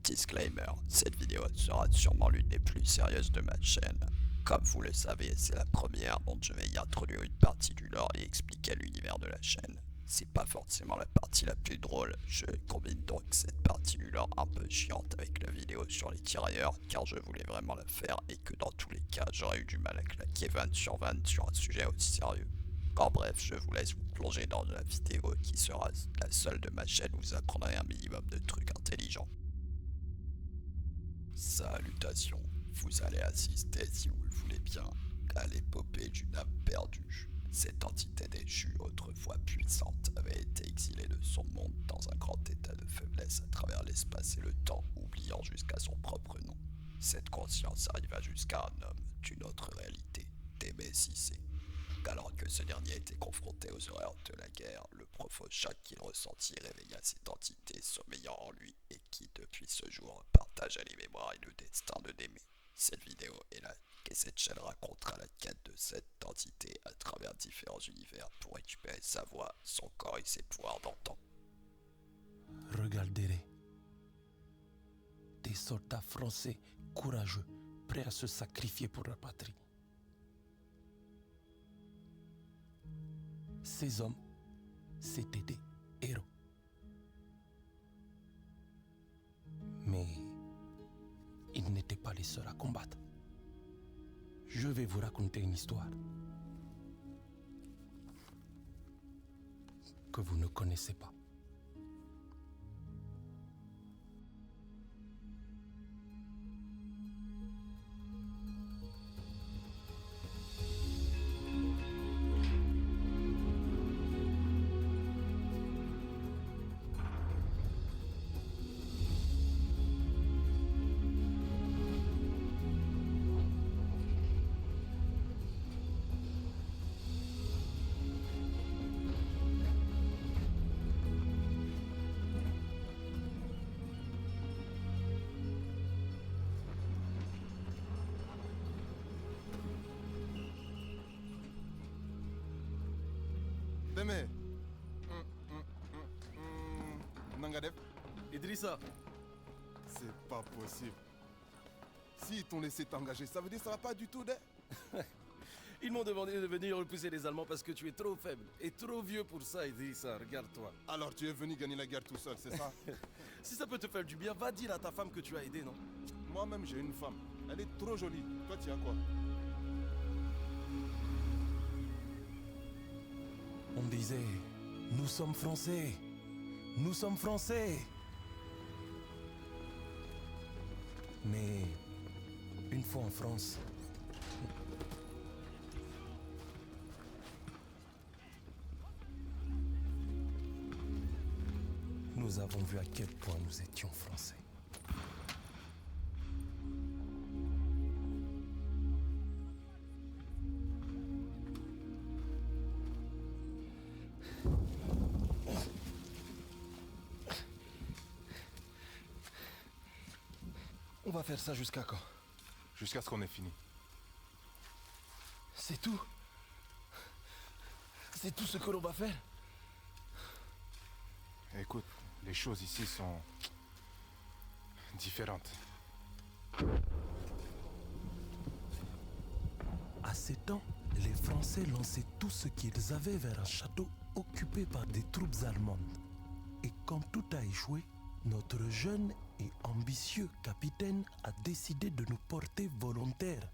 Disclaimer, cette vidéo sera sûrement l'une des plus sérieuses de ma chaîne. Comme vous le savez, c'est la première dont je vais y introduire une partie du lore et expliquer l'univers de la chaîne. C'est pas forcément la partie la plus drôle, je combine donc cette partie du lore un peu chiante avec la vidéo sur les tirailleurs car je voulais vraiment la faire et que dans tous les cas j'aurais eu du mal à claquer van sur un sujet aussi sérieux. En bref, je vous laisse vous plonger dans la vidéo qui sera la seule de ma chaîne où vous apprendrez un minimum de trucs intelligents. Salutations, vous allez assister, si vous le voulez bien, à l'épopée d'une âme perdue. Cette entité déchue, autrefois puissante, avait été exilée de son monde dans un grand état de faiblesse à travers l'espace et le temps, oubliant jusqu'à son propre nom. Cette conscience arriva jusqu'à un homme d'une autre réalité, Témécissé. Alors que ce dernier était confronté aux horreurs de la guerre, le profond choc qu'il ressentit réveilla cette entité sommeillant en lui et qui, depuis ce jour, partagea les mémoires et le destin de Démé. Cette vidéo est là et cette chaîne racontera la quête de cette entité à travers différents univers pour récupérer sa voix, son corps et ses pouvoirs d'antan. Regardez-les. Des soldats français courageux, prêts à se sacrifier pour leur patrie. Ces hommes, c'étaient des héros. Mais ils n'étaient pas les seuls à combattre. Je vais vous raconter une histoire que vous ne connaissez pas. Démé. Nangadep, Idrissa, c'est pas possible. S'ils t'ont laissé t'engager, ça veut dire que ça va pas du tout, d'être. ils m'ont demandé de venir repousser les Allemands parce que tu es trop faible et trop vieux pour ça, Idrissa, regarde-toi. Alors tu es venu gagner la guerre tout seul, c'est ça? Si ça peut te faire du bien, va dire à ta femme que tu as aidé, non? Moi-même j'ai une femme. Elle est trop jolie. Toi tu as quoi? On disait, nous sommes français, nous sommes français. Mais une fois en France, nous avons vu à quel point nous étions français. On va faire ça jusqu'à quand? Jusqu'à ce qu'on ait fini. C'est tout? C'est tout ce que l'on va faire? Écoute, les choses ici sont différentes. À ces temps, les Français lançaient tout ce qu'ils avaient vers un château occupé par des troupes allemandes. Et quand tout a échoué, notre jeune et ambitieux capitaine a décidé de nous porter volontaires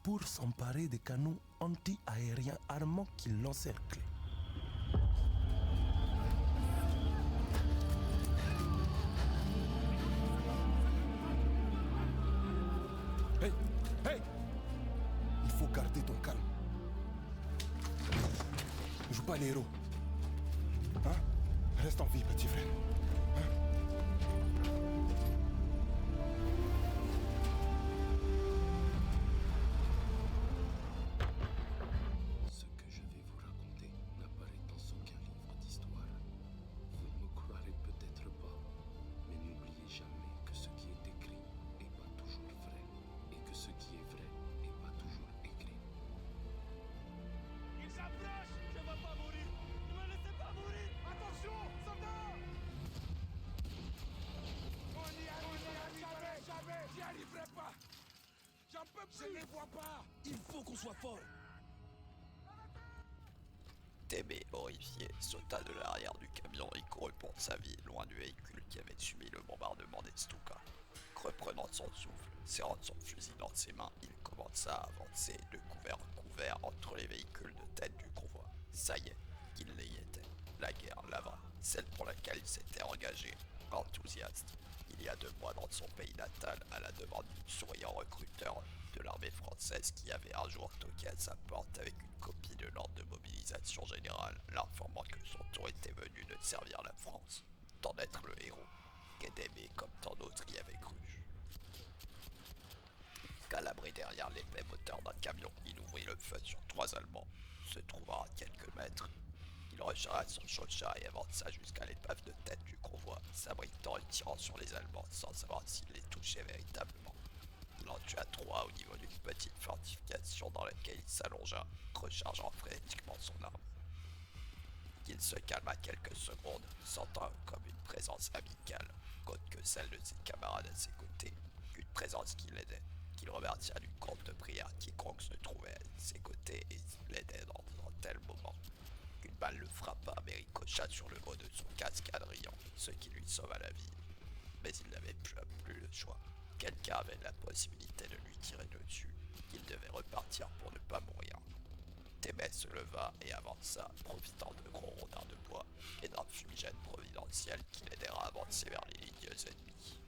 pour s'emparer des canons anti-aériens armants qui l'encerclaient. Hey! Hey! Il faut garder ton calme. Ne joue pas les héros. Hein? Reste en vie, petit frère. Ce que je vais vous raconter n'apparaît dans aucun livre d'histoire. Vous ne me croirez peut-être pas, mais n'oubliez jamais que ce qui est écrit n'est pas toujours vrai, et que ce qui est vrai n'est pas toujours écrit. Il s'approche! Je ne vais pas mourir! Ne me laissez pas mourir! Attention, soldats! les vois pas. Il faut qu'on soit fort. Témé, horrifié, sauta de l'arrière du camion et courut pour sa vie, loin du véhicule qui avait subi le bombardement des Stuka. Reprenant son souffle, serrant son fusil dans ses mains, il commença à avancer de couvert en couvert entre les véhicules de tête du convoi. Ça y est, il y était. La guerre, là-bas, celle pour laquelle il s'était engagé, enthousiaste, il y a 2 mois dans son pays natal, à la demande du souriant recruteur de l'armée française qui avait un jour toqué à sa porte avec une copie de l'ordre de mobilisation générale, l'informant que son tour était venu de servir la France, d'en être le héros, qu'Edmé comme tant d'autres y avait cru. Calabré derrière l'épais moteur d'un camion, il ouvrit le feu sur 3 Allemands. Se trouvant à quelques mètres, il rechargea son Chauchat et avança jusqu'à l'épave de tête du convoi, s'abritant et tirant sur les Allemands sans savoir s'il les touchait véritablement. Il en tua 3 au niveau d'une petite fortification dans laquelle il s'allongea, rechargeant frénétiquement son arme. Il se calma quelques secondes, sentant comme une présence amicale, autre que celle de ses camarades à ses côtés, une présence qui l'aidait, qu'il remercia d'une courte prière quiconque se trouvait à ses côtés et l'aidait dans un tel moment. Une balle le frappa mais ricocha sur le haut de son casque adriant, ce qui lui sauva la vie. Mais il n'avait plus le choix. Quelqu'un avait la possibilité de lui tirer dessus. Il devait repartir pour ne pas mourir. Témé se leva et avança, profitant de gros rondins de bois et d'un fumigène providentiel qui l'aidera à avancer vers les lignes ennemies.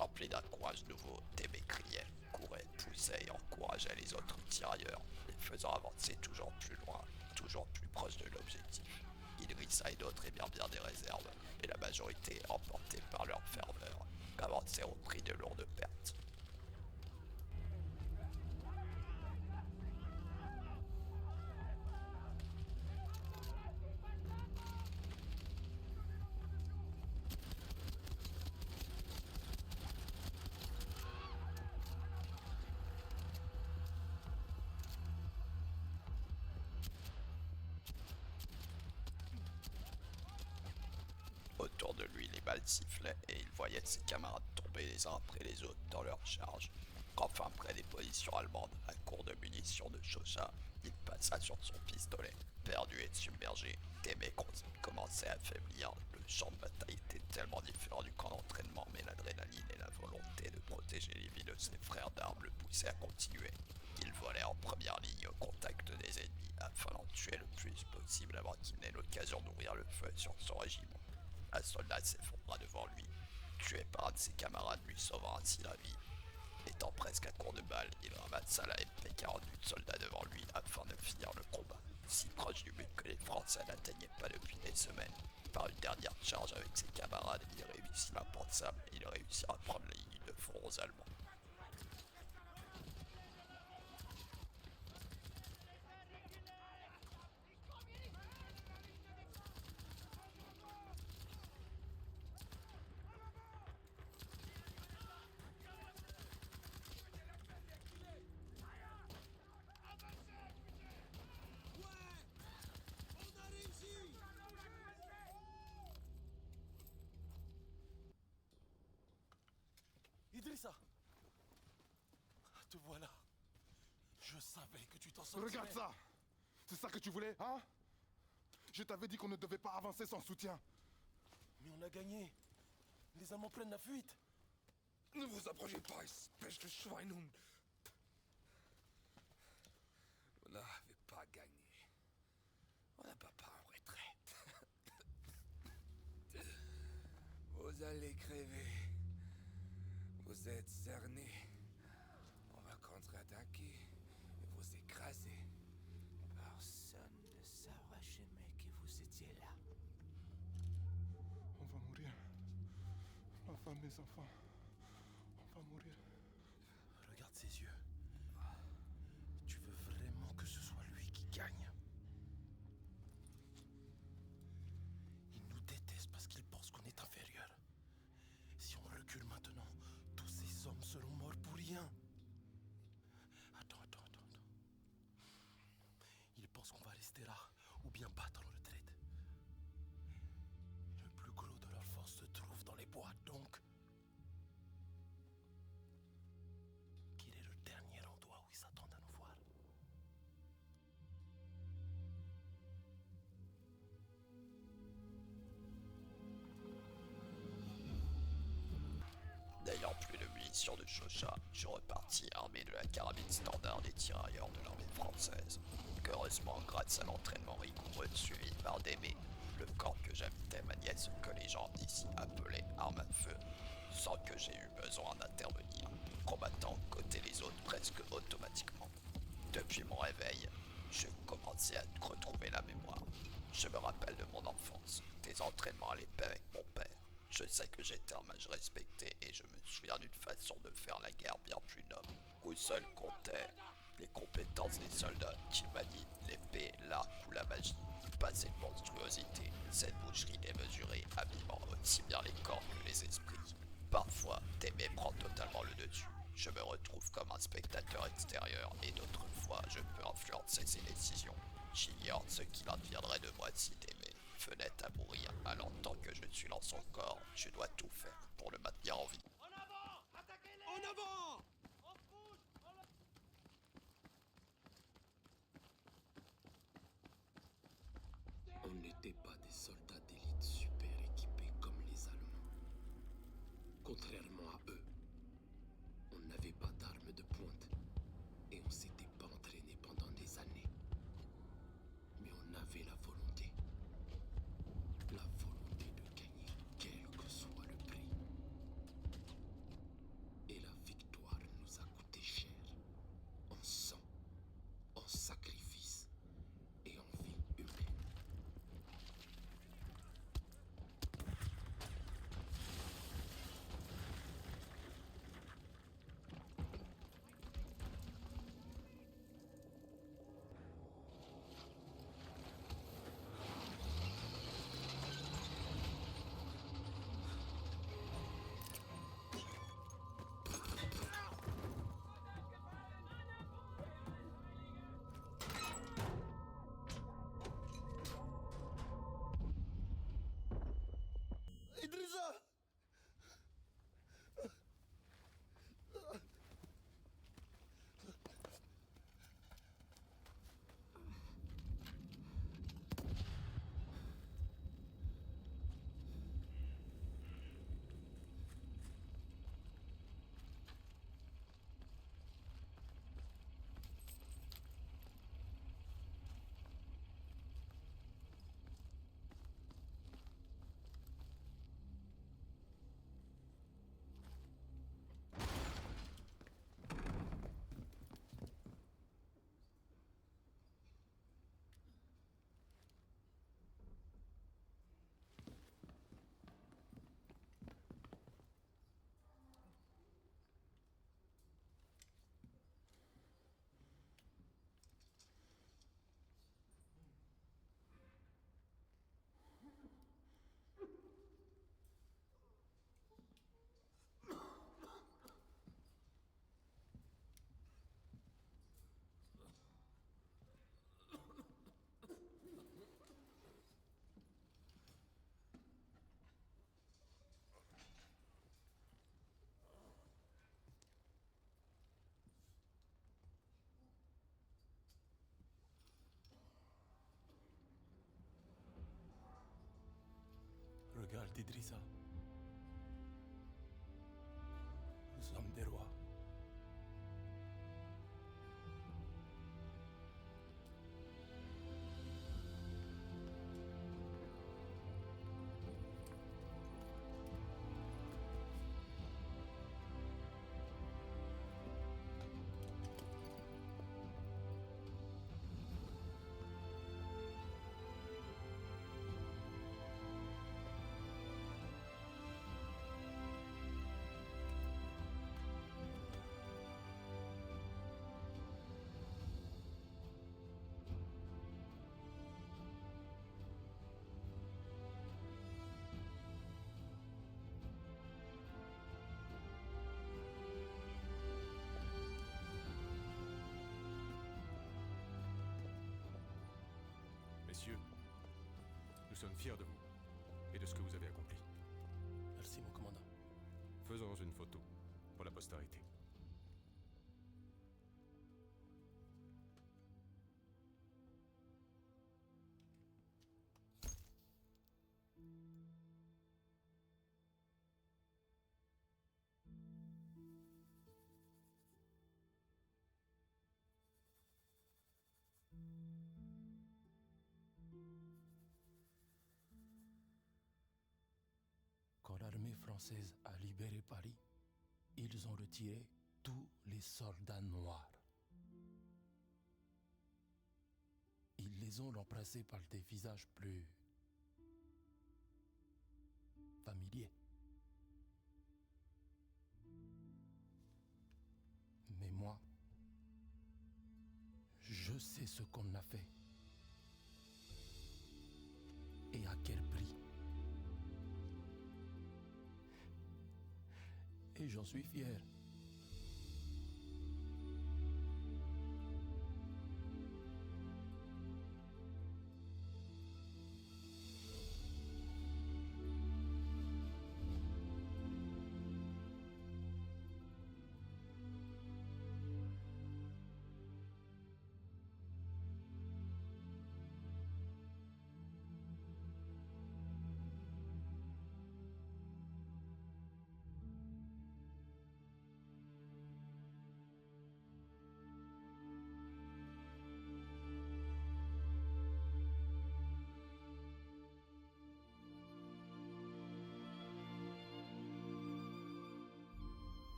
Rempli d'un courage nouveau, Témé criait, courait, poussait et encourageait les autres tirailleurs, les faisant avancer toujours plus loin, toujours plus proche de l'objectif. Idrissa et d'autres émirent bien des réserves, et la majorité, emportée par leur ferveur, avancèrent au prix de lourdes pertes. Autour de lui, les balles sifflaient et il voyait ses camarades tomber les uns après les autres dans leur charge. Enfin, près des positions allemandes, à court de munitions de Chauchat, il passa sur son pistolet. Perdu et submergé, Témé commençait à faiblir. Le champ de bataille était tellement différent du camp d'entraînement, mais l'adrénaline et la volonté de protéger les vies de ses frères d'armes le poussaient à continuer. Il volait en première ligne au contact des ennemis afin d'en tuer le plus possible avant qu'il n'ait l'occasion d'ouvrir le feu sur son régiment. Un soldat s'effondra devant lui, tué par un de ses camarades lui sauvant ainsi la vie. Étant presque à court de balles, il ramassa la MP-40 du soldat devant lui afin de finir le combat, si proche du but que les Français n'atteignaient pas depuis des semaines. Par une dernière charge avec ses camarades, il réussit l'impensable et il réussit à prendre la ligne de front aux Allemands. Idrissa, te voilà. Je savais que tu t'en sortirais. Regarde ça. C'est ça que tu voulais, hein? Je t'avais dit qu'on ne devait pas avancer sans soutien. Mais on a gagné. Les Allemands prennent la fuite. Ne vous approchez pas, espèce de Schweinhund. On n'avait pas gagné. On n'a pas en retraite. Vous allez crever. Vous êtes cernés. On va contre-attaquer et vous écraser. Personne ne saura jamais que vous étiez là. On va mourir. Ma femme, mes enfants. On va mourir. Regarde ses yeux. Tu veux vraiment que ce soit lui qui gagne? Il nous déteste parce qu'il pense qu'on est inférieur. Si on recule maintenant, tous ces hommes seront morts pour rien. Attends. Il pense qu'on va rester là ou bien battre en retraite. Le plus gros de leur force se trouve dans les bois, donc qu'il est le dernier endroit mission de Chauchat, je suis reparti armé de la carabine standard des tirailleurs de l'armée française. Heureusement, grâce à l'entraînement rigoureux suivi par Démé, le camp que j'habitais maniait ce que les gens ici appelaient arme à feu, sans que j'aie eu besoin d'intervenir, combattant côté les autres presque automatiquement. Depuis mon réveil, je commençais à retrouver la mémoire. Je me rappelle de mon enfance, des entraînements à l'épée avec mon père. Je sais que j'étais un mage respecté et je me souviens d'une façon de faire la guerre bien plus noble, où seul comptait les compétences des soldats qui manient l'épée, l'arc ou la magie. Pas cette monstruosité, cette boucherie démesurée abîmant aussi bien les corps que les esprits. Parfois, Démé prend totalement le dessus. Je me retrouve comme un spectateur extérieur et d'autres fois, je peux influencer ses décisions. J'ignore ce qu'il adviendrait de moi si Démé venait à mourir, alors tant que je suis dans son corps, je dois tout faire pour le maintenir en vie. En avant! On n'était pas des soldats d'élite super équipés comme les Allemands. Contrairement à eux, on n'avait pas d'armes de pointe et on s'était pas entraîné pendant des années. Mais on avait la volonté. La volonté de gagner, quel que soit le prix. Et la victoire nous a coûté cher. En sang, en sacrifice et en vie humaine. Idrissa! Regarde, Idrissa. Nous sommes des rois. Messieurs, nous sommes fiers de vous et de ce que vous avez accompli. Merci, mon commandant. Faisons une photo pour la postérité. française a libéré Paris, ils ont retiré tous les soldats noirs. Ils les ont remplacés par des visages plus familiers. Mais moi, je sais ce qu'on a fait. Et à quel prix. Et j'en suis fier.